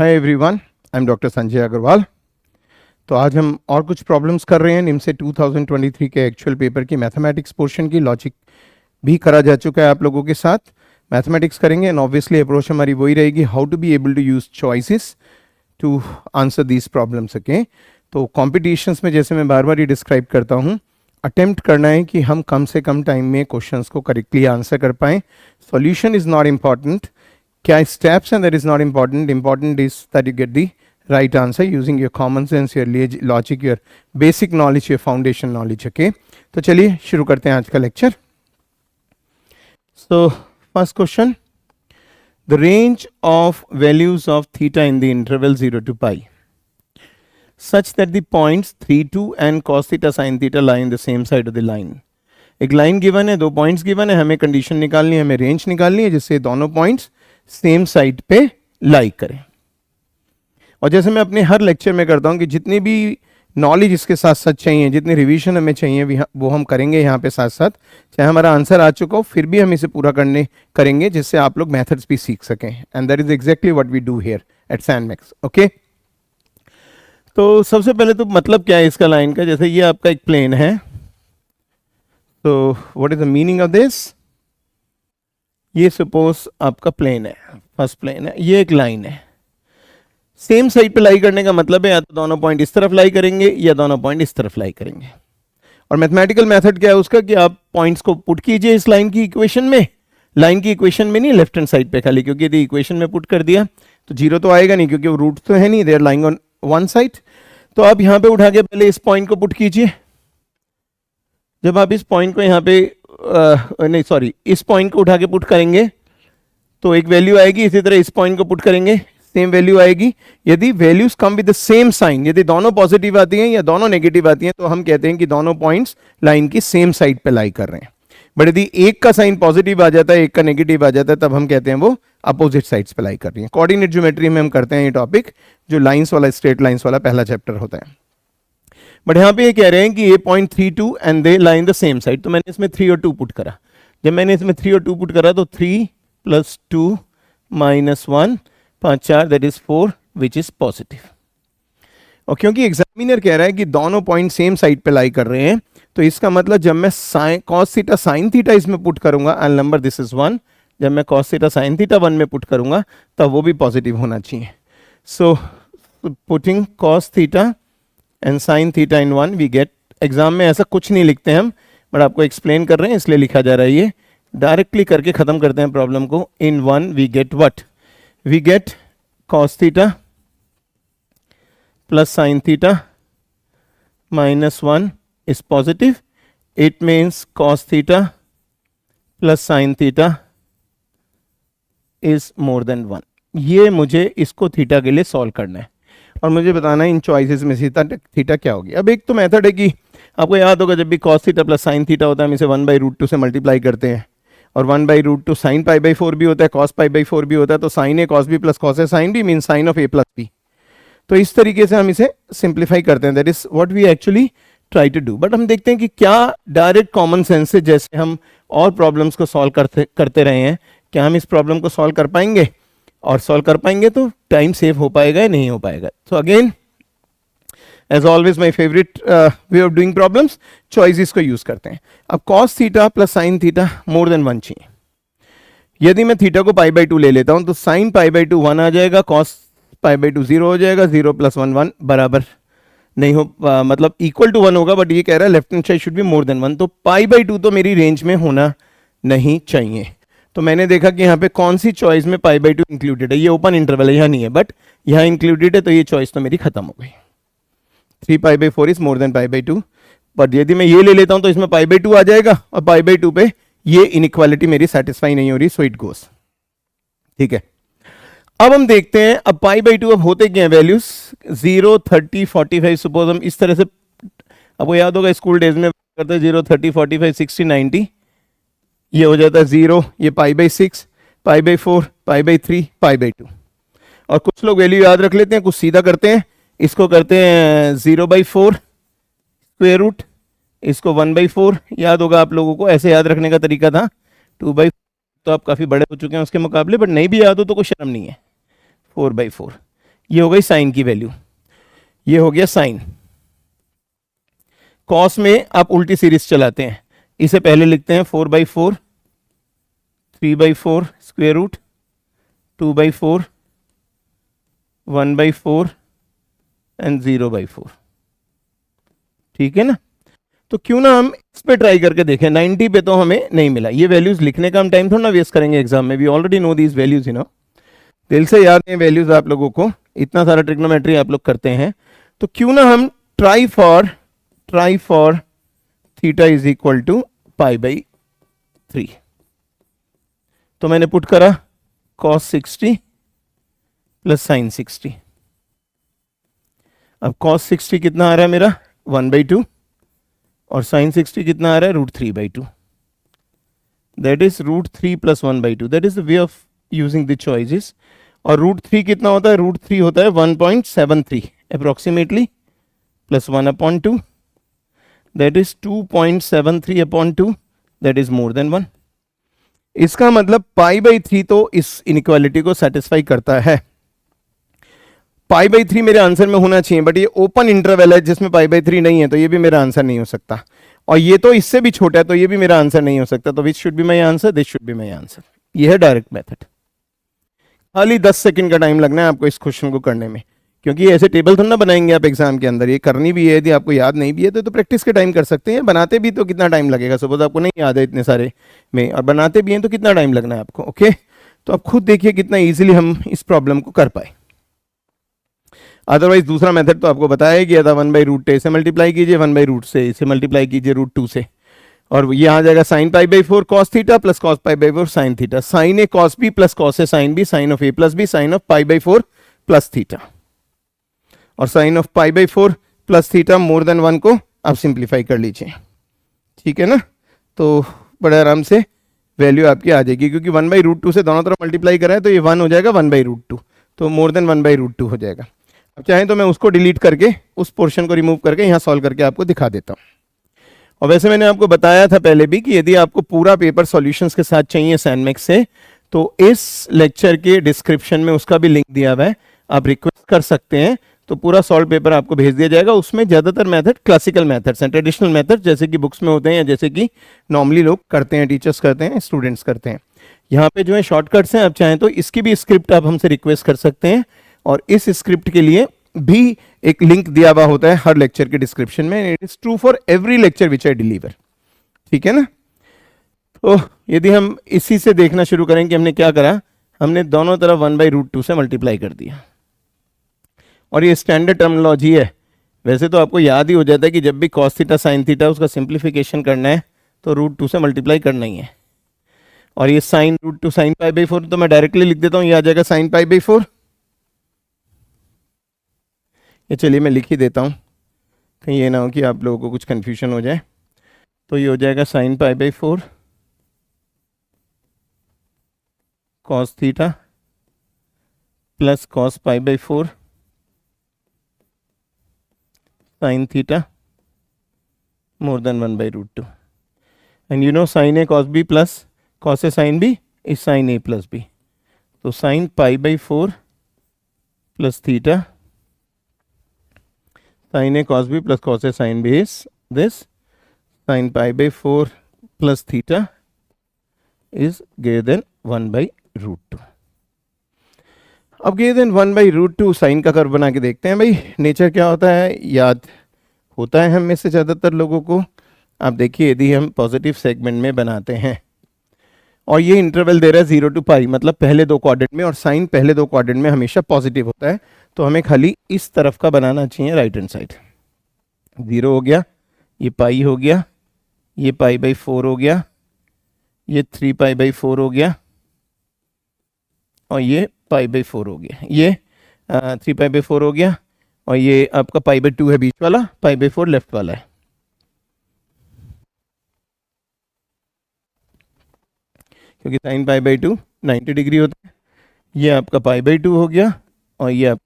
Hi everyone, I am doctor Sanjay Agarwal. तो आज हम और कुछ प्रॉब्लम्स कर रहे हैं निम्स से 2023 के एक्चुअल पेपर की मैथमेटिक्स पोर्शन की। लॉजिक भी करा जा चुका है आप लोगों के साथ। मैथमेटिक्स करेंगे एंड ऑब्वियसली अप्रोच हमारी वही रहेगी, how to be able to use choices to answer these problems. Okay, तो कॉम्पिटिशन्स में जैसे मैं बार बार ये डिस्क्राइब करता हूँ, अटेम्प्ट करना है कि हम कम से कम टाइम में क्वेश्चंस को करेक्टली आंसर कर पाएँ। सॉल्यूशन इज़ नॉट इम्पॉर्टेंट, क्या स्टेप्स हैं, that is not important. Important is that you get the right answer using your common sense, your logic, your basic knowledge, your foundation knowledge. Okay, तो चलिए शुरू करते हैं आज का lecture. So first question, the range of values of theta in the interval 0 to pi such that the points 3, 2 and cos theta sin theta lie in the same side of the line। एक line given है, दो points given है, हमें condition निकालनी है, हमें range निकालनी है जिससे दोनों पॉइंट्स सेम साइड पे लाई करें। और जैसे मैं अपने हर लेक्चर में करता हूं कि जितनी भी नॉलेज इसके साथ साथ चाहिए, जितनी रिवीजन हमें चाहिए वो हम करेंगे यहाँ पे साथ साथ। चाहे हमारा आंसर आ चुका हो फिर भी हम इसे पूरा करेंगे जिससे आप लोग मेथड्स भी सीख सकें। And that is exactly what we do here at Sandmax. Okay, तो सबसे पहले तो मतलब क्या है इसका लाइन का। जैसे ये आपका एक प्लेन है, तो what is the meaning of this. ये सपोज आपका प्लेन है, फर्स्ट प्लेन है, ये एक लाइन है। सेम साइड पे लाई करने का मतलब है या तो दोनों पॉइंट इस तरफ लाई करेंगे या दोनों पॉइंट इस तरफ लाई करेंगे। और मैथमेटिकल मेथड क्या है उसका कि आप पॉइंट्स को पुट कीजिए इस लाइन की इक्वेशन में, लाइन की इक्वेशन में नहीं, लेफ्ट हैंड साइड पे खाली, क्योंकि यदि इक्वेशन में पुट कर दिया तो जीरो तो आएगा नहीं क्योंकि वो रूट तो है नहीं, they are lying on one side. तो आप यहाँ पे उठा के पहले इस पॉइंट को पुट कीजिए। जब आप इस पॉइंट को यहाँ पे इस पॉइंट को उठा के पुट करेंगे तो एक वैल्यू आएगी। इसी तरह इस पॉइंट को पुट करेंगे, सेम वैल्यू आएगी। यदि values come with the same sign, यदि दोनों पॉजिटिव आती हैं या दोनों नेगेटिव आती हैं, तो हम कहते हैं कि दोनों पॉइंट्स लाइन की सेम साइड पे लाई कर रहे हैं। बट यदि एक का साइन पॉजिटिव आ जाता है, एक का नेगेटिव आ जाता है, तब हम कहते हैं वो अपोजिट साइड्स पे लाई कर रही है। कोऑर्डिनेट ज्योमेट्री में हम करते हैं ये टॉपिक, जो लाइंस वाला, स्ट्रेट लाइंस वाला पहला चैप्टर होता है। बट यहाँ पे ये कह रहे हैं कि ये point 3, 2 and they lie in the same side. तो मैंने इसमें 3 और 2 पुट करा। जब मैंने इसमें 3 और 2 पुट करा तो 3 + 2 - 1 5 4 that is 4 which is positive. और क्योंकि एग्जामिनर कह रहा है कि दोनों पॉइंट सेम साइड पे लाई कर रहे हैं, तो इसका मतलब जब मैं cos थीटा sin थीटा इसमें पुट करूंगा, आई नंबर दिस इज 1। जब मैं cos थीटा sin थीटा 1 में पुट करूंगा तब वो भी पॉजिटिव होना चाहिए। So putting cos theta and sin theta in 1 we get. Exam में ऐसा कुछ नहीं लिखते हम, बट आपको एक्सप्लेन कर रहे हैं इसलिए लिखा जा रहा है। ये डायरेक्टली करके खत्म करते हैं प्रॉब्लम को। In 1 we get what, we get cos theta plus sin theta -1 is positive. It means cos theta plus sin theta is more than 1। ये मुझे इसको थीटा के लिए सॉल्व करना है और मुझे बताना है इन चॉइसेस में से थीटा क्या होगी। अब एक तो मेथड है कि आपको याद होगा, जब भी cos theta plus sin theta होता है हम इसे 1/√2 से मल्टीप्लाई करते हैं, और 1/√2 sin π/4 भी होता है, cos π/4 भी होता है। तो sin a cos b plus cos a sin b mean sin of a plus b। तो इस तरीके से हम इसे सिंप्लीफाई करते हैं, that is what we actually try to do. But हम देखते हैं कि क्या डायरेक्ट कॉमन सेंस से जैसे हम और प्रॉब्लम्स को सॉल्व करते रहे हैं, क्या हम इस प्रॉब्लम को सॉल्व कर पाएंगे, और सॉल्व कर पाएंगे तो टाइम सेव हो पाएगा या नहीं हो पाएगा। So again as always my favourite way of doing problems, choices को यूज करते हैं। अब cos theta plus sin theta more than 1 चाहिए। यदि मैं थीटा को π/2 ले लेता हूं तो sin π/2 1 आ जाएगा, cos π/2 0 हो जाएगा। 0 + 1 1 बराबर नहीं हो, मतलब इक्वल टू 1 होगा, बट ये कह रहा है left hand side should be more than 1। तो π/2 तो मेरी रेंज में होना नहीं चाहिए। तो मैंने देखा कि यहाँ पे कौन सी चॉइस में π/2 इंक्लूडेड है। ये ओपन इंटरवल है, यहाँ नहीं है, बट यहाँ इंक्लूडेड है, तो ये चॉइस तो मेरी खत्म हो गई। 3π/4 इज मोर देन π/2। बट यदि मैं ये ले लेता हूं तो इसमें π/2 आ जाएगा, और π/2 पे ये इनइक्वालिटी मेरी सेटिस्फाई नहीं हो रही, सो इट गोस। ठीक है, अब हम देखते हैं अब π/2 अब होते क्या है वैल्यूज 0 30 45। सपोज हम इस तरह से, आपको याद होगा स्कूल डेज में करते हैं 0 30 45 60 90, ये हो जाता है 0, ये π/6 π/4 π/3 π/2। और कुछ लोग वैल्यू याद रख लेते हैं, कुछ सीधा करते हैं, इसको करते हैं 0/4 स्क्वायर रूट, इसको 1/4। याद होगा आप लोगों को, ऐसे याद रखने का तरीका था। 2/4 तो आप काफ़ी बड़े हो चुके हैं उसके मुकाबले, बट नहीं भी याद हो तो कोई शर्म नहीं है। 4/4 ये हो गई साइन की वैल्यू, ये हो गया साइन। कॉस में आप उल्टी सीरीज चलाते हैं, इसे पहले लिखते हैं 4/4, 3/4 स्क्वायर रूट, 2/4, 1/4 एंड 0/4। ठीक है ना। तो क्यों ना हम इस पे ट्राई करके देखें। 90 पे तो हमें नहीं मिला। ये वैल्यूज लिखने का हम टाइम थोड़ा ना वेस्ट करेंगे एग्जाम में, we already know these values, you know, दिल से याद है वैल्यूज आप लोगों को, इतना सारा ट्रिग्नोमेट्री आप लोग करते हैं। तो क्यों ना हम try for theta is equal to π/3। तो मैंने पुट करा cos 60 प्लस साइन 60। अब cos 60 कितना आ रहा है मेरा 1/2, और साइन 60 कितना आ रहा है √3/2। That is √3 plus 1/2। That is the way of using the choices. और √3 कितना होता है, √3 होता है 1.73 approximately, plus 1/2, that is 2.73/2, that is more than 1। इसका मतलब π/3 तो इस इनइक्वालिटी को सेटिस्फाई करता है। π/3 मेरे आंसर में होना चाहिए, बट ये ओपन इंटरवल है जिसमें π/3 नहीं है, तो ये भी मेरा आंसर नहीं हो सकता। और ये तो इससे भी छोटा है, तो ये भी मेरा आंसर नहीं हो सकता। तो which should be my answer, this should be my answer. ये है डायरेक्ट मेथड। खाली 10 सेकंड का टाइम लगना है आपको इस क्वेश्चन को करने में, क्योंकि ऐसे टेबल थोड़ा ना बनाएंगे आप एग्जाम के अंदर। ये करनी भी है, यदि आपको याद नहीं भी है तो प्रैक्टिस के टाइम कर सकते हैं। बनाते भी तो कितना टाइम लगेगा, सपोज आपको नहीं याद है इतने सारे में, और बनाते भी हैं तो कितना टाइम लगना है आपको। ओके, तो आप खुद देखिए कितना इजीली हम इस प्रॉब्लम को कर पाए। अदरवाइज दूसरा मेथड तो आपको बताया गया था, 1/√a से मल्टीप्लाई कीजिए, 1/√, से इसे मल्टीप्लाई कीजिए √2 से, और ये आ जाएगा sine π/4 cos theta plus cos π/4 sine theta, sine a cos b plus cos a sine b, sine of a plus b, sine of π/4 plus theta. और sine of π/4 plus theta more than 1 को आप simplify कर लीजिए। ठीक है ना। तो बड़े आराम से वैल्यू आपकी आ जाएगी, क्योंकि 1/√2 से दोनों तरफ मल्टीप्लाई कराए तो ये 1 हो जाएगा 1/√2, तो मोर देन 1/√2 हो जाएगा। अब चाहें तो मैं उसको डिलीट करके, उस पोर्शन को रिमूव करके यहाँ सॉल्व करके आपको दिखा देता हूँ। और वैसे मैंने आपको बताया था पहले भी कि यदि आपको पूरा पेपर सॉल्यूशंस के साथ चाहिए सैनमेक्स से, तो इस लेक्चर के डिस्क्रिप्शन में उसका भी लिंक दिया हुआ है, आप रिक्वेस्ट कर सकते हैं, तो पूरा सॉल्व पेपर आपको भेज दिया जाएगा। उसमें ज़्यादातर मेथड क्लासिकल मेथड्स हैं, ट्रेडिशनल मेथड जैसे कि बुक्स में होते हैं, जैसे कि नॉर्मली लोग करते हैं, टीचर्स करते हैं, स्टूडेंट्स करते हैं। यहाँ पे जो है शॉर्टकट्स हैं, आप चाहें तो इसकी भी स्क्रिप्ट आप हमसे रिक्वेस्ट कर सकते हैं, और इस स्क्रिप्ट के लिए भी एक लिंक दिया हुआ होता है हर लेक्चर के डिस्क्रिप्शन में। It is true for every lecture which I deliver. ठीक है ना। तो यदि हम इसी से देखना शुरू करें कि हमने क्या करा, हमने दोनों तरफ 1/√2 से मल्टीप्लाई कर दिया, और ये स्टैंडर्ड टर्मिनोलॉजी है। वैसे तो आपको याद ही हो जाता है कि जब भी cos थीटा sin थीटा उसका सिंप्लीफिकेशन करना है तो √2 से मल्टीप्लाई करना ही है। और ये साइन √2 sin π/4 तो मैं डायरेक्टली लिख देता हूँ, ये आ जाएगा sin π/4। ये चलिए मैं लिख ही देता हूँ, कहीं ये ना हो कि आप लोगों को कुछ कन्फ्यूजन हो जाए। तो ये हो जाएगा sin π/4 cos theta plus cos π/4 sin theta more than 1/√2। And you know sin a cos b plus cos a sin b is sin a plus b। तो sin π/4 plus theta sin a cos b plus cos a sin b is this, sin π/4 plus theta is greater than 1/√2। अब greater than 1/√2 sign का curve बना के देखते हैं। भाई nature क्या होता है याद होता है हम में से ज़्यादातर लोगों को। आप देखिए यदि हम पॉजिटिव सेगमेंट में बनाते हैं और ये इंटरवल दे रहा है 0 to π, मतलब पहले दो क्वाड्रेंट में, और साइन पहले दो क्वाड्रेंट में हमेशा पॉजिटिव होता है, तो हमें खाली इस तरफ का बनाना चाहिए राइट हैंड साइड। 0 हो गया, ये पाई हो गया, ये π/4 हो गया, ये 3π/4 हो गया, और ये π/4 हो गया, ये 3π/4 हो गया, और ये आपका π/2 है बीच वाला, π/4 लेफ्ट वाला है। क्योंकि साइन π/2 90 डिग्री होता है। ये आपका π/2 हो गया, और ये आप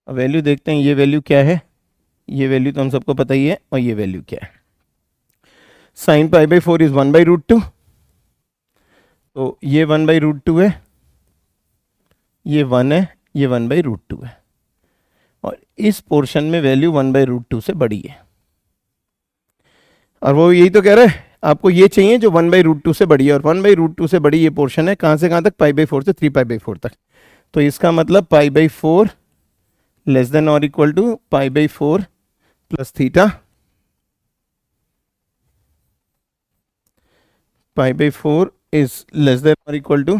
वैल्यू देखते हैं, ये वैल्यू क्या है, ये वैल्यू तो हम सबको पता ही है, और ये वैल्यू क्या है, साइन π/4 इज 1/√2, तो ये 1/√2 है, ये 1 है, ये 1/√2 है, और इस पोर्शन में वैल्यू 1/√2 से बड़ी है, और वो यही तो कह रहा है आपको ये चाहिए जो 1/√2 से बड़ी है, और 1/√2 से बड़ी ये पोर्शन है कहाँ से कहाँ तक, π/4 से 3π/4 तक। तो इसका मतलब π/4 लेस देन और equal to π/4 plus theta, π/4 is less than और equal to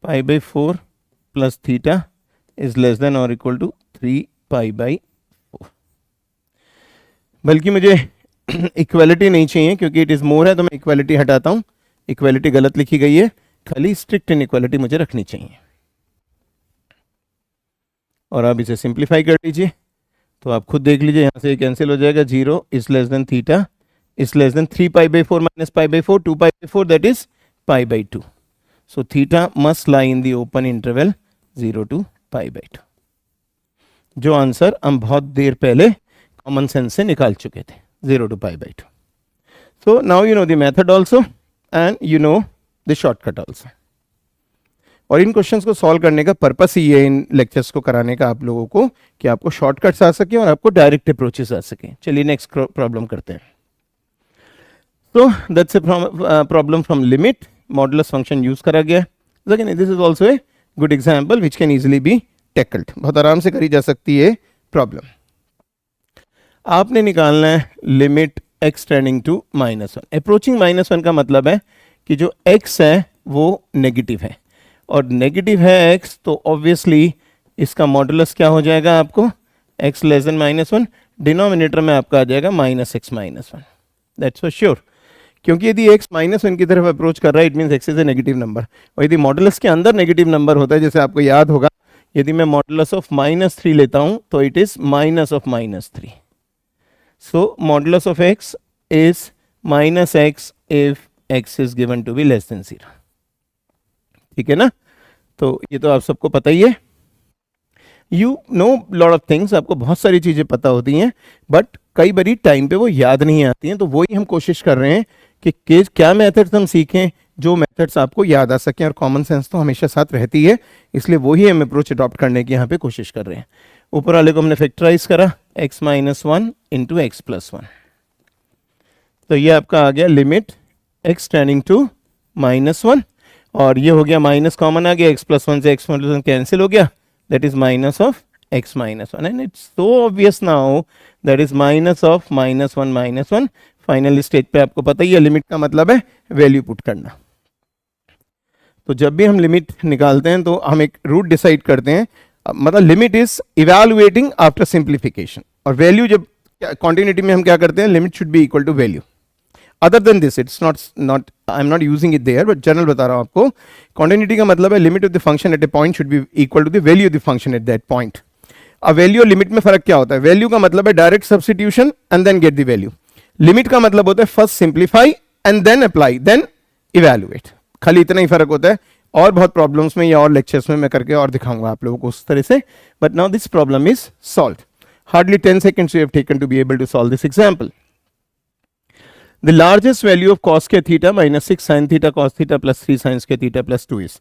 π/4 plus theta is less than और इक्वल टू 3π/4। बल्कि मुझे इक्वालिटी नहीं चाहिए क्योंकि इट इज मोर है, तो मैं इक्वालिटी हटाता हूं, इक्वालिटी गलत लिखी गई है, खाली स्ट्रिक्ट इनइक्वालिटी मुझे रखनी चाहिए। और आप इसे सिंप्लीफाई कर लीजिए तो आप खुद देख लीजिए, यहाँ से कैंसिल हो जाएगा, 0 is less than theta is less than 3π/4 minus π/4, 2π/4 that is π/2। So theta must lie in the open interval 0 to π/2, जो आंसर हम बहुत देर पहले कॉमन सेंस से निकाल चुके थे, 0 to π/2। So now you know the method also and you know the shortcut also. और इन क्वेश्चंस को सॉल्व करने का पर्पस ही है इन लेक्चर्स को कराने का आप लोगों को, कि आपको शॉर्टकट्स आ सके और आपको डायरेक्ट अप्रोचेस आ सके। चलिए नेक्स्ट प्रॉब्लम करते हैं। तो that's a problem from limit, modulus function use करा गया। Again this is also a good example which can easily be tackled, बहुत आराम से करी जा सकती है प्रॉब्लम। आपने निकालना है limit x tending to -1। Approaching -1 का मतलब है कि जो x है वो नेगेटिव है, और नेगेटिव है x तो ऑब्वियसली इसका मॉडुलस क्या हो जाएगा आपको, x लेस देन -1, डिनोमिनेटर में आपका आ जाएगा -x -1, दैट्स फॉर श्योर। क्योंकि यदि x -1 की तरफ अप्रोच कर रहा है it means x is a negative number, और यदि मॉडुलस के अंदर नेगेटिव नंबर होता है, जैसे आपको याद होगा यदि मैं मॉडुलस ऑफ -3 लेता हूं तो it is minus of -3। So modulus of x is -x if x is given to be less than 0। ठीक है ना, तो ये तो आप सबको पता ही है। You know lot of things, आपको बहुत सारी चीजें पता होती हैं, बट कई बारी टाइम पे वो याद नहीं आती हैं, तो वही हम कोशिश कर रहे हैं कि क्या मेथड्स हम सीखें जो मेथड्स आपको याद आ सकें, और कॉमन सेंस तो हमेशा साथ रहती है, इसलिए वही हम अप्रोच अडॉप्ट करने की यहाँ पे कोशिश कर रहे हैं। ऊपर वाले को हमने फैक्टराइज करा, x -1 इंटू x +1, तो ये आपका आ गया लिमिट x टेंडिंग टू -1, और ये हो गया माइनस कॉमन आ गया, x +1 से x +1 कैंसिल हो गया, that is minus of x -1, and it's so obvious now that is minus of -1 final stage पे आपको पता ही है लिमिट का मतलब है वैल्यू पुट करना। तो जब भी हम लिमिट निकालते हैं तो हम एक रूट डिसाइड करते हैं, मतलब limit is evaluating after simplification, और वैल्यू जब कॉन्टिन्यूटी में हम क्या करते हैं, limit should be equal to value. Other than this it's not I am not using it there, but general बता रहा हूं आपको। कॉन्टिन्यूटी का मतलब है limit of the function at a point should be equal to the value of the function at that point. अब value और limit में फर्क क्या होता है, वैल्यू का मतलब है direct substitution and then get the value, limit का मतलब होता है first simplify and then apply then evaluate, खाली इतना ही फर्क होता है। और बहुत प्रॉब्लम्स में या और लेक्चर्स में मैं करके और दिखाऊंगा आप लोगों को उस तरह से, but now this problem is solved. Hardly 10 seconds we have taken to be able to solve this example. The largest value of cos के theta -6 sin theta cos theta plus 3 sin के theta plus 2 is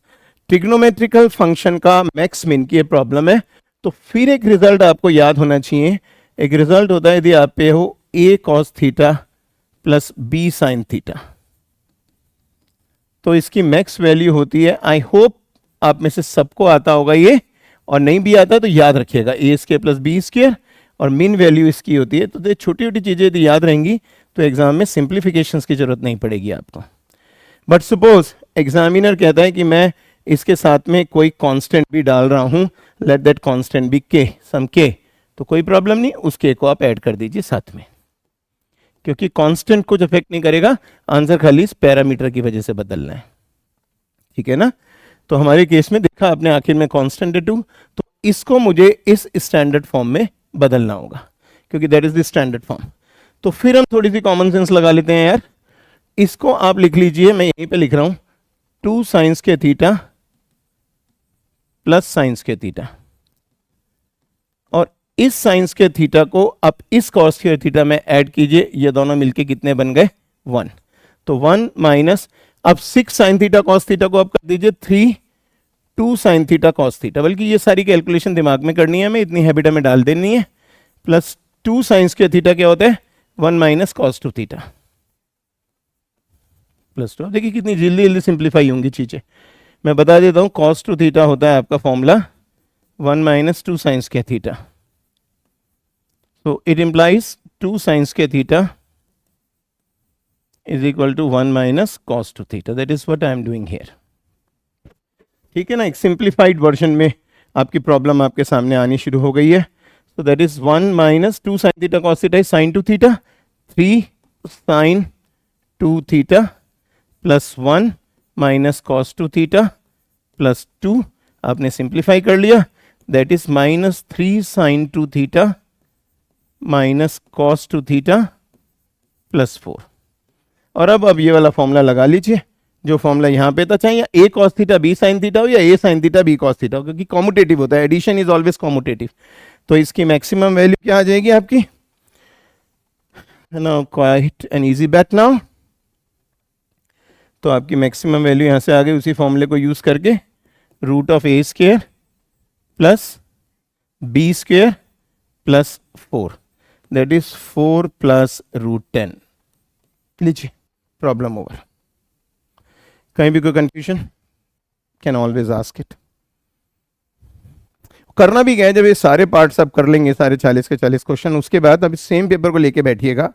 trigonometrical function का max min की problem है। तो फिर एक result आपको याद होना चाहिए, एक रिजल्ट होता है यदि आप पे हो a cos theta plus b sin theta, तो इसकी मैक्स वैल्यू होती है, आई होप आप में से सबको आता होगा ये, और नहीं भी आता तो याद रखिएगा a² प्लस b², और मिन वैल्यू इसकी होती है। तो छोटी छोटी चीजें यदि याद रहेंगी तो एग्जाम में सिंप्लीफिकेशंस की जरूरत नहीं पड़ेगी आपको। बट सपोज एग्जामिनर कहता है कि मैं इसके साथ में कोई कांस्टेंट भी डाल रहा हूं, लेट दैट कांस्टेंट बी के, सम के, तो कोई प्रॉब्लम नहीं, उस के को आप ऐड कर दीजिए साथ में, क्योंकि कांस्टेंट कुछ इफेक्ट नहीं करेगा, आंसर खाली इस पैरामीटर की वजह से बदलना है। ठीक है ना, तो हमारे केस में देखा आपने आखिर में कांस्टेंट है 2, तो इसको मुझे इस स्टैंडर्ड फॉर्म में बदलना होगा, क्योंकि that is the standard form. तो फिर हम थोड़ी सी कॉमन सेंस लगा लेते हैं यार, इसको आप लिख लीजिए, मैं यहीं पे लिख रहा हूं 2 sin के थीटा प्लस sin के थीटा, और इस sin के थीटा को आप इस cos के थीटा में ऐड कीजिए, ये दोनों मिलके कितने बन गए 1, तो 1 माइनस अब 6 sin थीटा cos थीटा को आप कर दीजिए 3 2 साइन थीटा कॉस थीटा, बल्कि ये सारी कैलकुलेशन दिमाग में करनी है हमें, इतनी हैबिट हमें डाल देनी है, प्लस 2 साइन स्क्वायर थीटा क्या होता है 1 माइनस कॉस 2 थीटा प्लस 2। देखिए कितनी जल्दी जल्दी सिंप्लीफाई होंगी चीज़ें। मैं बता देता हूँ कॉस 2 थीटा होता है आपका formula 1 minus 2 sine square theta, so it implies 2 sin square theta is equal to 1 minus cos 2 theta. That is what I am doing here. ठीक है ना, एक सिंप्लीफाइड वर्जन में आपकी प्रॉब्लम आपके सामने आनी शुरू हो गई है। So that is 1 minus 2 sin theta cos theta is sin 2 theta, 3 sin 2 theta plus 1 minus cos 2 theta plus 2 आपने सिंप्लीफाई कर लिया, that is minus 3 sin 2 theta minus cos 2 theta plus 4। और अब ये वाला फॉर्मूला लगा लीजिए जो फॉर्मूला यहाँ पे था, चाहे a cos theta b sine theta हो या a sine theta b cos theta हो, क्योंकि कॉम्यूटेटिव होता है, एडिशन इज ऑलवेज कॉम्यूटेटिव। तो इसकी मैक्सिमम वैल्यू क्या आ जाएगी आपकी, now quite an easy bat now. तो आपकी मैक्सिमम वैल्यू यहाँ से आ गई उसी फॉर्मूले को यूज करके, root of a square plus b square plus 4, that is 4 plus root 10। लीजिए प्रॉब्लम ओवर। कहीं भी कोई confusion can always ask it. करना भी क्या है, जब ये सारे पार्ट्स आप कर लेंगे, सारे 40 के 40 क्वेश्चन, उसके बाद अब सेम पेपर को लेके बैठिएगा,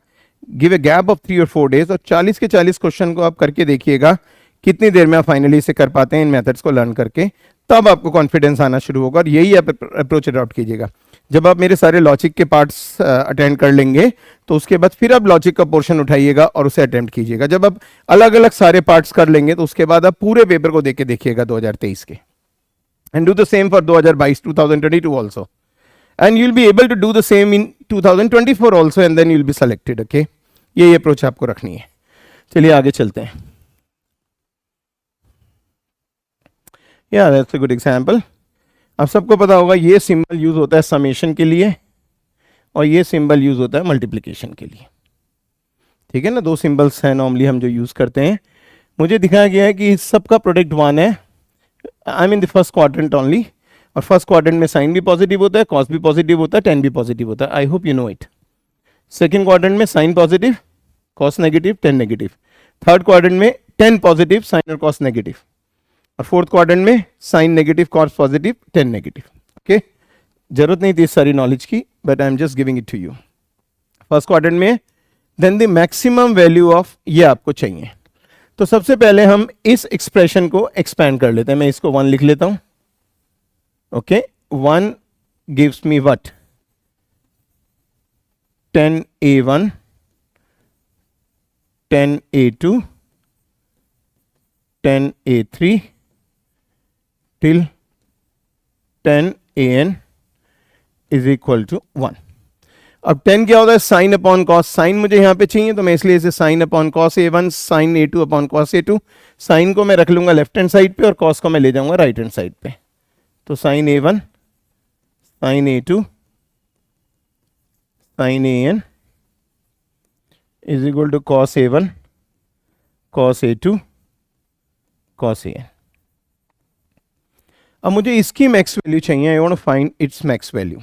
गिव ए गैप ऑफ 3 और 4 डेज, और 40 के 40 क्वेश्चन को आप करके देखिएगा कितनी देर में आप फाइनली इसे कर पाते हैं इन मेथड्स को लर्न करके, तब आपको कॉन्फिडेंस आना शुरू होगा। और यही आप अप्रोच अडॉप्ट कीजिएगा। जब आप मेरे सारे लॉजिक के पार्ट्स अटेंड कर लेंगे तो उसके बाद फिर आप लॉजिक का पोर्शन उठाइएगा और उसे अटेम्प्ट कीजिएगा। जब आप अलग अलग सारे पार्ट्स कर लेंगे तो उसके बाद आप पूरे पेपर को देख के देखिएगा 2023 के, and do the same for 2022 also, and you will be able to do the same in 2024 also, and then you will be selected. Okay, ये अप्रोच आपको रखनी है। चलिए आगे चलते हैं। या दैट्स अ गुड एग्जांपल। अब सबको पता होगा ये सिंबल यूज होता है समेशन के लिए और ये सिंबल यूज होता है मल्टीप्लिकेशन के लिए। ठीक है ना, 2 सिंबल्स हैं नॉर्मली हम जो यूज करते हैं। मुझे दिखाया गया है कि इस सब का प्रोडक्ट 1 है। I mean the first quadrant only, और फर्स्ट क्वाड्रेंट में साइन भी पॉजिटिव होता है, कॉस भी पॉजिटिव होता है, टेन भी पॉजिटिव होता है। I hope you know it. Second quadrant में sine positive, cos negative, tan negative. Third quadrant में टेन पॉजिटिव, साइन और कॉस नेगेटिव। और फोर्थ क्वाड्रेंट में sine negative, cos positive, tan negative. Okay, जरूरत नहीं थी इस सारी नॉलेज की, but I am just giving it to you. First quadrant में then the maximum value of, ये आपको चाहिए। तो सबसे पहले हम इस एक्सप्रेशन को एक्सपैंड कर लेते हैं। मैं इसको 1 लिख लेता हूं। Okay, 1 gives me what, 10a1, 10a2, 10a3 till 10an is equal to 1। अब 10 क्या होता है, साइन अपॉन कॉस। साइन मुझे यहां पे चाहिए तो मैं इसलिए इसे sine upon cos a1, sine a2 upon cos a2। Sine को मैं रख लूंगा लेफ्ट हैंड साइड पे और कॉस को मैं ले जाऊंगा राइट हैंड साइड पे। तो sine a1, sine a2, sine an is equal to cos a1, cos a2, cos an। अब मुझे इसकी मैक्स वैल्यू चाहिए। I want to find its max value.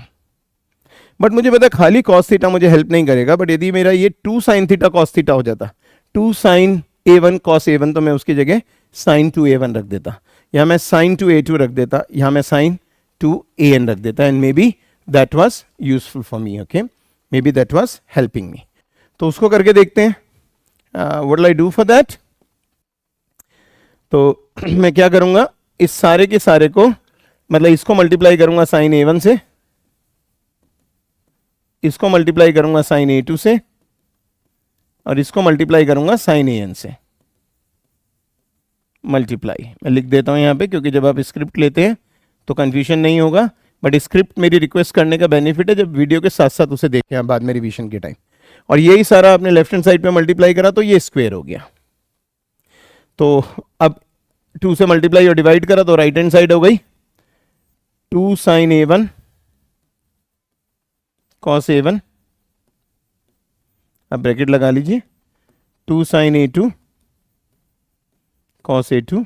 But मुझे पता है खाली कॉस थीटा मुझे हेल्प नहीं करेगा। बट यदि मेरा ये 2 साइन थीटा कॉस थीटा हो जाता, 2 साइन a1 कॉस a1, तो मैं उसकी जगह साइन 2 a1 रख देता, या मैं साइन 2 a2 रख देता, या मैं साइन 2 an रख देता, and may be that was useful for me. Okay, may be that was helping me. तो उसको करके देखते हैं। What will I do for that? तो मैं क्या करूंगा, इस सारे के सारे को, मतलब इसको मल्टीप्लाई करूंगा साइन a1 से, इसको मल्टीप्लाई करूंगा साइन a2 से, और इसको मल्टीप्लाई करूंगा साइन an से। मल्टीप्लाई मैं लिख देता हूं यहां पे, क्योंकि जब आप स्क्रिप्ट लेते हैं तो कंफ्यूजन नहीं होगा। बट स्क्रिप्ट मेरी रिक्वेस्ट करने का बेनिफिट है जब वीडियो के साथ साथ उसे देखें आप बाद में रिवीजन के टाइम। और यही सारा आपने लेफ्ट हैंड साइड पे मल्टीप्लाई करा तो ये स्क्वायर हो गया। तो अब 2 से मल्टीप्लाई और डिवाइड करा तो राइट हैंड साइड हो गई 2 साइन a1 कॉस a1। अब ब्रैकेट लगा लीजिए, 2 sine a2 cos a2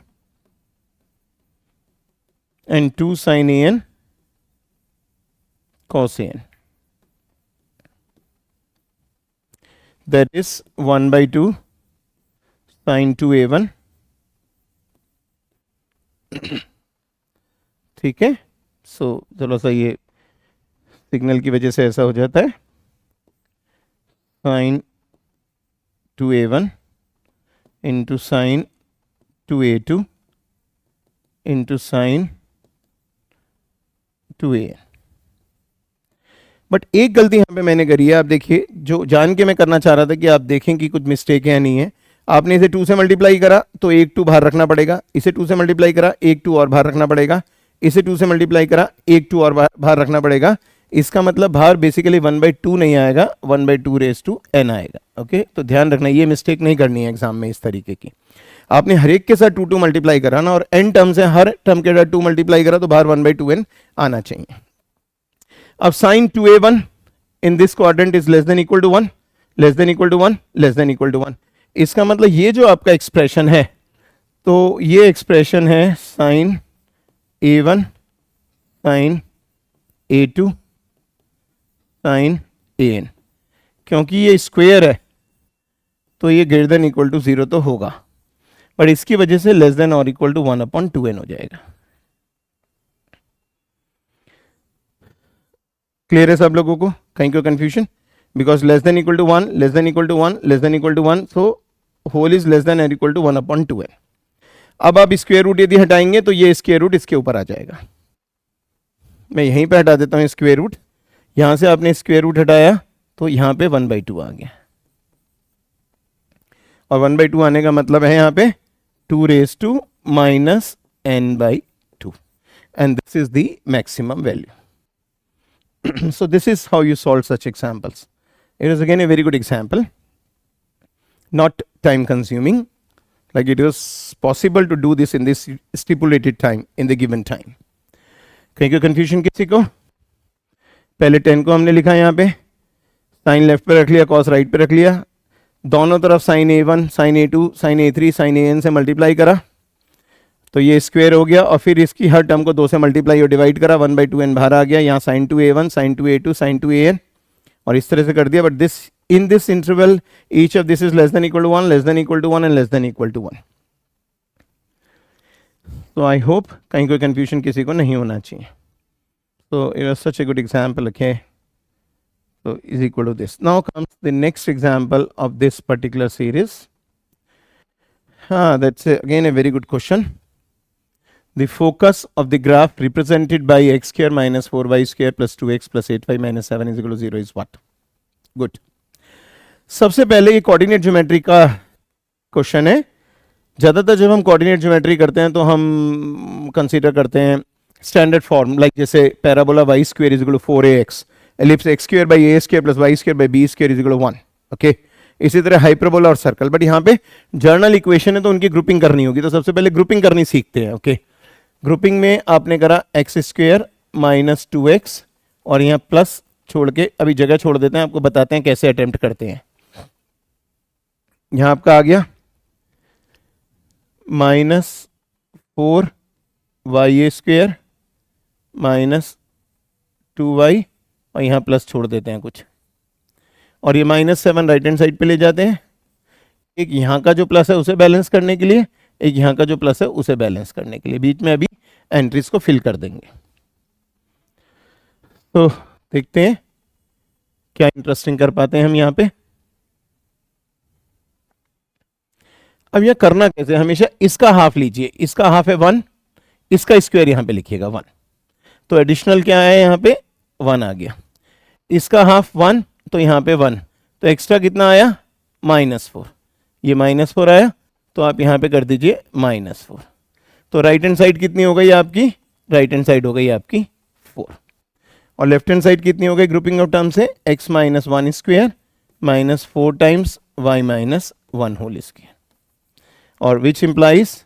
and 2 sin an cos an. That is 1 by 2 sin 2a1. ठीक है, सो थोड़ा सा ये सिग्नल की वजह से ऐसा हो जाता है, sin 2a1 into sine 2a2 into sine 2an. But एक गलती यहाँ पे मैंने करी है, आप देखिए, जो जान के मैं करना चाह रहा था कि आप देखें कि कुछ मिस्टेक है या नहीं है. आपने इसे 2 से मल्टीप्लाई करा तो एक 2 बाहर रखना पड़ेगा, इसे 2 से मल्टीप्लाई करा एक 2 और बाहर रखना पड़ेगा, इसे 2 से मल्टीप्लाई करा एक 2 और बाहर रखना पड़ेगा. इसका मतलब बाहर बेसिकली 1/2 नहीं आएगा, 1/2 रेज़ टू n आएगा. ओके, तो ध्यान रखना, ये मिस्टेक नहीं करनी है एग्जाम में इस तरीके की. आपने हर एक के साथ 2 मल्टीप्लाई करा ना, और n टर्म से हर टर्म के साथ 2 मल्टीप्लाई करा तो बाहर 1/2n आना चाहिए. अब sine 2a1 in this quadrant is less than equal to 1, less than equal to 1, less than equal to 1. इसका मतलब ये जो आपका एक्सप्रेशन है, तो ये एक्सप्रेशन है sign a1 sine a2 sine an. क्योंकि ये स्क्वायर है तो ये ग्रेटर देन इक्वल टू 0 तो होगा, पर इसकी वजह से लेस देन और इक्वल टू 1/2n हो जाएगा. क्लियर है सब लोगों को? कहीं कोई confusion? Because less than equal to 1, less than equal to 1, less than equal to 1, so whole is less than और इक्वल टू 1/2n. अब आप स्क्वायर रूट यदि हटाएंगे तो ये स्क्वायर रूट इसके ऊपर आ जाएगा. मैं यहीं पे हटा देता हूँ स्क्वायर रूट. यहां से आपने स्क्वायर रूट हटाया तो यहां पे 1/2 आ गया, और 1/2 आने का मतलब है यहाँ पे 2 raised to minus n/2, and this is the maximum value. So this is how you solve such examples. It is again a very good example, not time consuming, like it was possible to do this in this stipulated time, in the given time. कहीं कोई confusion किसी को? पहले 10 को हमने लिखा यहाँ पे, साइन लेफ्ट पे रख लिया, कॉस राइट पे रख लिया, दोनों तरफ sine a1 sine a2 sine a3 sine an से मल्टीप्लाई करा तो ये स्क्वायर हो गया, और फिर इसकी हर टर्म को 2 से मल्टीप्लाई और डिवाइड करा, 1/2n बाहर आ गया. यहाँ sign 2a1 sign 2a2 sign 2an, और इस तरह से कर दिया. But this in this interval each of this is less than equal to 1, less than equal to 1 and less than equal to 1. तो आई होप कहीं कोई कंफ्यूजन किसी को नहीं होना चाहिए. So it was such a good example. Okay, so is equal to this. Now comes the next example of this particular series. That's again a very good question. The focus of the graph represented by x square minus 4y square plus 2x plus 8y minus 7 is equal to 0 is what? Good. सबसे पहले ये coordinate geometry का question है. ज़्यादातर जब हम coordinate geometry करते हैं तो हम कंसीडर करते हैं स्टैंडर्ड फॉर्म, लाइक जैसे parabola y square is equal to 4ax, ellipse x square by a square plus y square by b square is equal to 1. ओके, इसी तरह हाइपरबोला और सर्कल. बट यहाँ पे जर्नल इक्वेशन है तो उनकी ग्रुपिंग करनी होगी, तो सबसे पहले ग्रुपिंग करनी सीखते हैं. ओके, ग्रुपिंग में आपने करा एक्स स्क्वायर माइनस 2x, और यहाँ प्लस छोड़ के अभी जगह छोड़ देते हैं, आपको बताते हैं कैसे अटेम्प्ट करते हैं. यहाँ आपका आ गया minus 4y square minus 2y, और यहाँ प्लस छोड़ देते हैं कुछ, और ये -7 राइट हैंड साइड पे ले जाते हैं. एक यहाँ का जो प्लस है उसे बैलेंस करने के लिए, एक यहाँ का जो प्लस है उसे बैलेंस करने के लिए. बीच में अभी एंट्रीज को फिल कर देंगे. तो देखते हैं क्या इंटरेस्टिंग कर पाते हैं हम यहाँ पे. अब यह करना कैसे, हमेशा इसका हाफ लीजिए, इसका हाफ है 1, इसका स्क्वायर यहाँ पे लिखिएगा 1, तो एडिशनल क्या है यहाँ पे 1 आ गया. इसका हाफ 1, तो यहाँ पे 1, तो एक्स्ट्रा कितना आया -4. ये -4 आया, तो आप यहाँ पे कर दीजिए -4. तो राइट हैंड साइड कितनी हो गई आपकी, राइट हैंड साइड हो गई आपकी 4, और लेफ्ट हैंड साइड कितनी हो गई ग्रुपिंग ऑफ टर्म से, x minus 1 square minus 4 times y minus 1 whole square, और which implies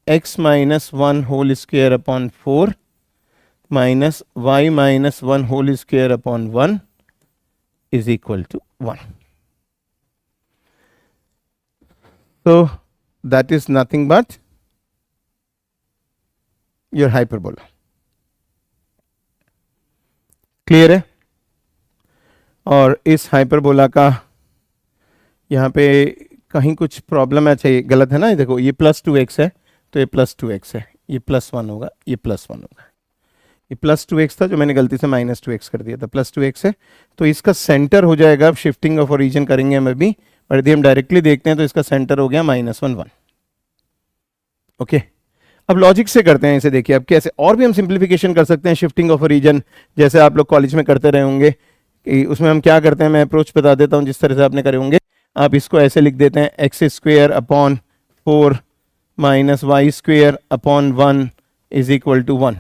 x minus 1 whole square upon 4 minus y minus 1 whole square upon 1 is equal to 1. So that is nothing but your hyperbola. Clear है? और इस hyperbola का यहाँ पे कहीं कुछ problem है, चाहिए गलत है ना, ये देखो ये +2x है तो ये +2x है, ये +1 होगा, ये +1 होगा, ये +2x था जो मैंने गलती से -2x कर दिया था, +2x है तो इसका सेंटर हो जाएगा, अब शिफ्टिंग ऑफ ओरिजिन करेंगे हम अभी, और यदि हम डायरेक्टली देखते हैं तो इसका सेंटर हो गया -1 1। ओके, अब लॉजिक से करते हैं इसे, देखिए अब कैसे और भी हम सिंप्लीफिकेशन कर सकते हैं शिफ्टिंग ऑफ ओरिजिन, जैसे आप लोग कॉलेज में करते रहे होंगे कि उसमें हम क्या करते हैं, मैं अप्रोच बता देता हूँ जिस तरह से आपने करे होंगे। आप इसको ऐसे लिख देते हैं x² / 4 - y² / 1 = 1।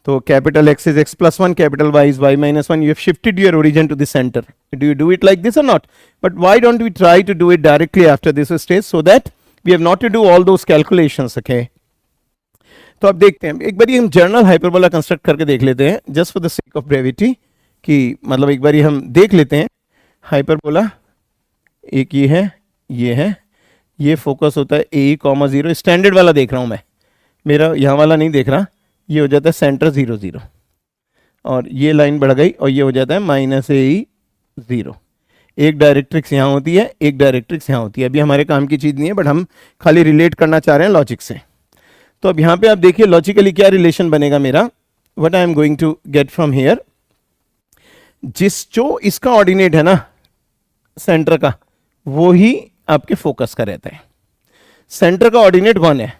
तो capital X is x+1, capital Y is y - 1. You have shifted your origin to the center. Do you do it like this or not? But why don't we try to do it directly after this stage so that we have not to do all those calculations, okay? तो अब देखते हैं, एक बार हम journal hyperbola construct करके देख लेते हैं just for the sake of brevity, कि मतलब एक बार हम देख लेते हैं हाइपरबोला। एक ये है, ये फोकस होता है a, 0, स्टैंडर्ड वाला देख रहा हूं मैं, मेरा यहाँ वाला नहीं देख रहा, ये हो जाता है सेंटर 0 0, और ये लाइन बढ़ गई और ये हो जाता है -a 0। एक डायरेक्ट्रिक्स यहाँ होती है, एक डायरेक्ट्रिक्स यहाँ होती है, अभी हमारे काम की चीज़ नहीं है बट हम खाली रिलेट करना चाह रहे हैं लॉजिक से। तो अब यहाँ पे आप देखिए लॉजिकली क्या रिलेशन बनेगा मेरा, what I am going to get from here, जो इसका ऑर्डिनेट है ना सेंटर का, वो ही आपके फोकस का रहता है। सेंटर का ऑर्डिनेट 1 है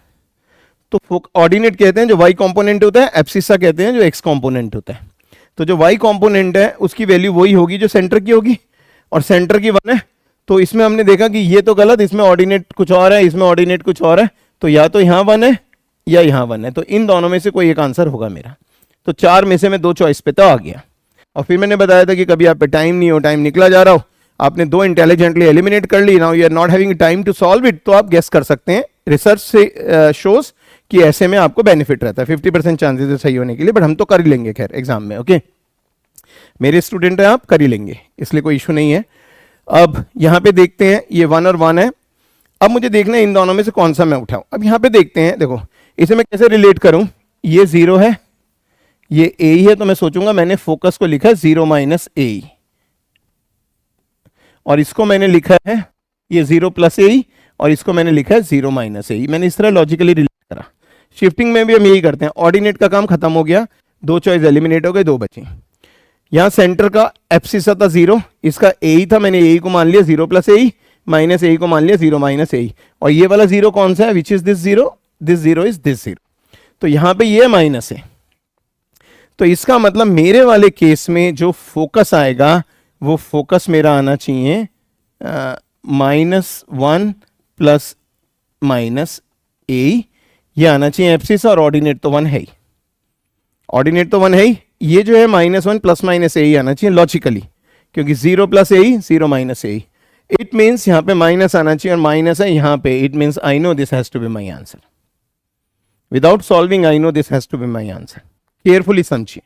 तो ऑर्डिनेट कहते हैं जो y कंपोनेंट होता है, एब्सिसा कहते हैं जो x कंपोनेंट होता है। तो जो y कंपोनेंट है उसकी वैल्यू वही होगी जो सेंटर की होगी, और सेंटर की 1 है। तो इसमें हमने देखा कि ये तो गलत, इसमें ऑर्डिनेट कुछ और है, इसमें ऑर्डिनेट कुछ और है, तो या तो यहाँ 1 है या यहाँ 1 है, तो इन दोनों में से कोई एक आंसर होगा मेरा। तो 4 में से मैं 2 चॉइस पे तो आ गया। और फिर मैंने बताया था कि कभी आप पे टाइम नहीं हो, टाइम निकला जा रहा हो, आपने 2 इंटेलिजेंटली एलिमिनेट कर ली, now you are not having time to solve it, तो आप गेस कर सकते हैं। रिसर्च से शोज कि ऐसे में आपको बेनिफिट रहता है, 50% चांसेस है सही होने के लिए, बट हम तो कर ही लेंगे खैर एग्जाम में। ओके, मेरे स्टूडेंट हैं आप, कर ही लेंगे, इसलिए कोई इशू नहीं है। अब यहाँ पे देखते हैं, ये 1 और 1 है, अब मुझे देखना है इन दोनों में से कौन सा मैं उठाऊं। अब यहाँ पे देखते हैं, देखो इसे मैं कैसे रिलेट करूं, ये 0 है, ये a है, तो मैं सोचूंगा मैंने फोकस को लिखा है 0 - a, और इसको मैंने लिखा है ये 0 + a, और इसको मैंने लिखा है 0 - a। मैंने इस तरह लॉजिकली रिलेट करा। शिफ्टिंग में भी हम यही करते हैं, ऑर्डिनेट का काम खत्म हो गया, 2 चॉइस एलिमिनेट हो गए, 2 बची। यहाँ सेंटर का एब्सिसा था 0, इसका a था, मैंने a को मान लिया 0 + a, माइनस a को मान लिया 0 - a, और ये वाला 0 कौन सा है, which is this 0, this 0 is this 0, तो यहाँ पे ये माइनस है। तो इसका मतलब मेरे वाले केस में जो फोकस आएगा वो फोकस मेरा आना चाहिए -1 + -a, ये आना चाहिए एब्सिसा, और ऑर्डिनेट तो 1 है ही, ऑर्डिनेट तो 1 है ही, ये जो है -1 + -a आना चाहिए लॉजिकली, क्योंकि 0 + a 0 - a, इट मीन्स यहाँ पे माइनस आना चाहिए, और माइनस है यहाँ पे, it means I know this has to be my answer, without solving I know this has to be my answer. Carefully समझिए,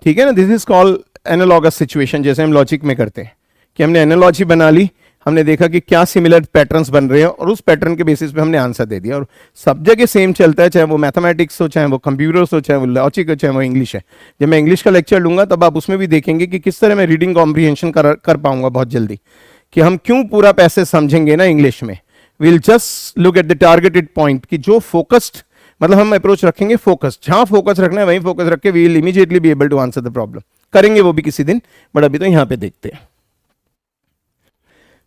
ठीक है ना, this is called analogous situation, जैसे हम लॉजिक में करते हैं कि हमने एनालॉजी बना ली, हमने देखा कि क्या सिमिलर पैटर्न्स बन रहे हैं, और उस पैटर्न के बेसिस पे हमने आंसर दे दिया, और सब जगह सेम चलता है, चाहे वो मैथमेटिक्स हो, चाहे वो कंप्यूटर्स हो, चाहे वो लॉजिक हो, चाहे वो इंग्लिश है। जब मैं इंग्लिश का लेक्चर लूंगा तब आप उसमें भी देखेंगे कि किस तरह मैं रीडिंग कॉम्प्रीहेंशन कर पाऊंगा बहुत जल्दी, कि हम क्यों पूरा पैसेज समझेंगे ना इंग्लिश में, will just look at the targeted point, कि जो फोकस्ड, मतलब हम अप्रोच रखेंगे फोकस, जहां फोकस रखना है वहीं फोकस रख के we will immediately be able to answer the problem. करेंगे वो भी किसी दिन, बट अभी तो यहां पे देखते हैं।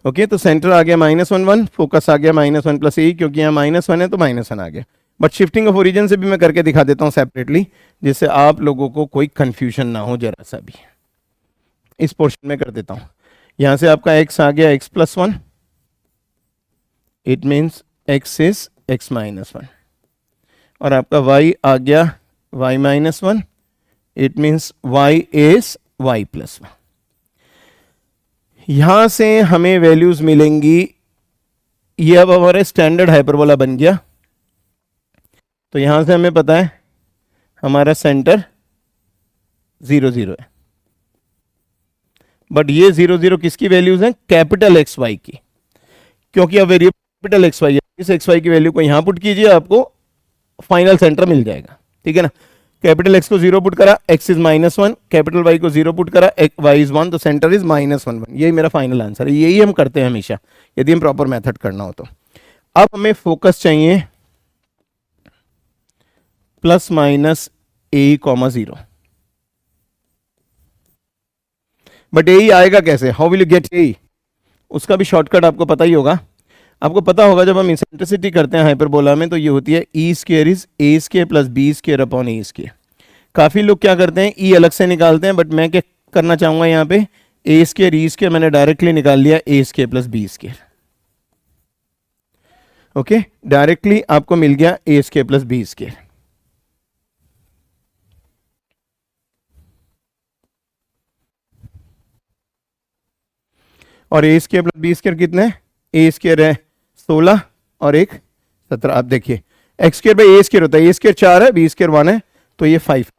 ओके, तो सेंटर आ गया -1 1, फोकस आ गया -1 + a, क्योंकि यहाँ -1 है तो -1 आ गया। बट शिफ्टिंग ऑफ ओरिजिन से भी मैं करके दिखा देता हूँ सेपरेटली, जिससे आप लोगों को कोई कंफ्यूजन ना हो जरा सा भी। इस पोर्शन में कर देता हूँ, यहां से आपका x आ गया x + 1, it means x is x - 1, और आपका y आ गया y - 1, it means y is y + 1। यहां से हमें वैल्यूज मिलेंगी, ये अब हमारा स्टैंडर्ड हाइपरबोला बन गया, तो यहां से हमें पता है हमारा सेंटर 0 0 है, बट ये 0 0 किसकी वैल्यूज हैं, कैपिटल एक्स वाई की, क्योंकि अब वेरिएबल कैपिटल एक्स वाई है, इस एक्स वाई की वैल्यू को यहां पुट कीजिए, आपको फाइनल सेंटर मिल जाएगा, ठीक है ना। कैपिटल एक्स को 0 पुट करा, एक्स इज -1, कैपिटल वाई को 0 पुट करा, वाई इज 1, तो सेंटर इज -1 1। यही मेरा फाइनल आंसर है। यही हम करते हैं हमेशा यदि हम प्रॉपर मेथड करना हो तो। अब हमें फोकस चाहिए ±a,0, बट ए आएगा कैसे? हाउ विल यू गेट ए? उसका भी शॉर्टकट आपको पता ही होगा। आपको पता होगा जब हम इसेंट्रिसिटी करते हैं हाइपरबोला में तो ये होती है e square is a square plus b square upon a square. काफ़ी लोग क्या करते हैं ई अलग से निकालते हैं, बट मैं क्या करना चाहूंगा यहाँ पे ए स्क्वायर ई स्क्वायर मैंने डायरेक्टली निकाल लिया a square plus b square. Okay, directly आपको मिल गया a square plus b square. और a square plus b square कितने? ए स्क्वायर है 16 और एक 17। आप देखिए x square by A square होता है, ए स्क्वायर 4 है, बी स्क्वायर 1 है, तो ये 5।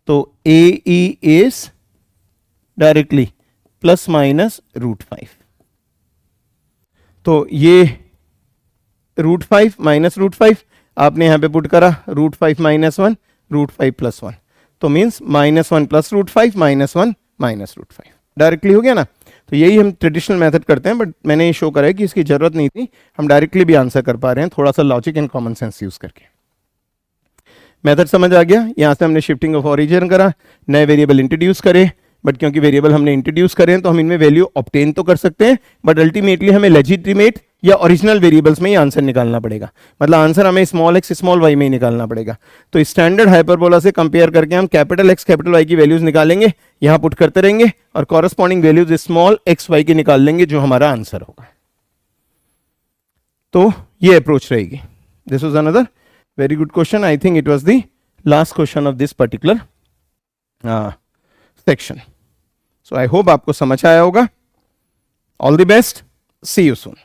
तो ए ई इज डायरेक्टली ±√5। तो ये √5 -√5 आपने यहां पे पुट करा, √5 -1 √5 +1, तो मीन्स -1 + √5 -1 -√5 डायरेक्टली हो गया ना। तो यही हम ट्रेडिशनल मेथड करते हैं, बट मैंने ये शो करा है कि इसकी जरूरत नहीं थी, हम डायरेक्टली भी आंसर कर पा रहे हैं थोड़ा सा logic and common sense use करके। मेथड समझ आ गया? यहां से हमने शिफ्टिंग ऑफ ओरिजिन करा, नए वेरिएबल इंट्रोड्यूस करे, बट क्योंकि वेरिएबल हमने इंट्रोड्यूस करे हैं तो हम इनमें वैल्यू ऑब्टेन तो कर सकते हैं, बट अल्टीमेटली हमें लेजिटिमेट या ओरिजिनल वेरिएबल्स में ही आंसर निकालना पड़ेगा। मतलब आंसर हमें स्मॉल एक्स स्मॉल वाई में ही निकालना पड़ेगा। तो स्टैंडर्ड हाइपरबोला से कंपेयर करके हम कैपिटल एक्स कैपिटल वाई की वैल्यूज निकालेंगे, यहां पुट करते रहेंगे और corresponding values small x y की निकाल लेंगे जो हमारा आंसर होगा। तो ये अप्रोच रहेगी। This was another very good question. I think it was the last question of this particular section. So I hope आपको समझ आया होगा। All the best, see you soon.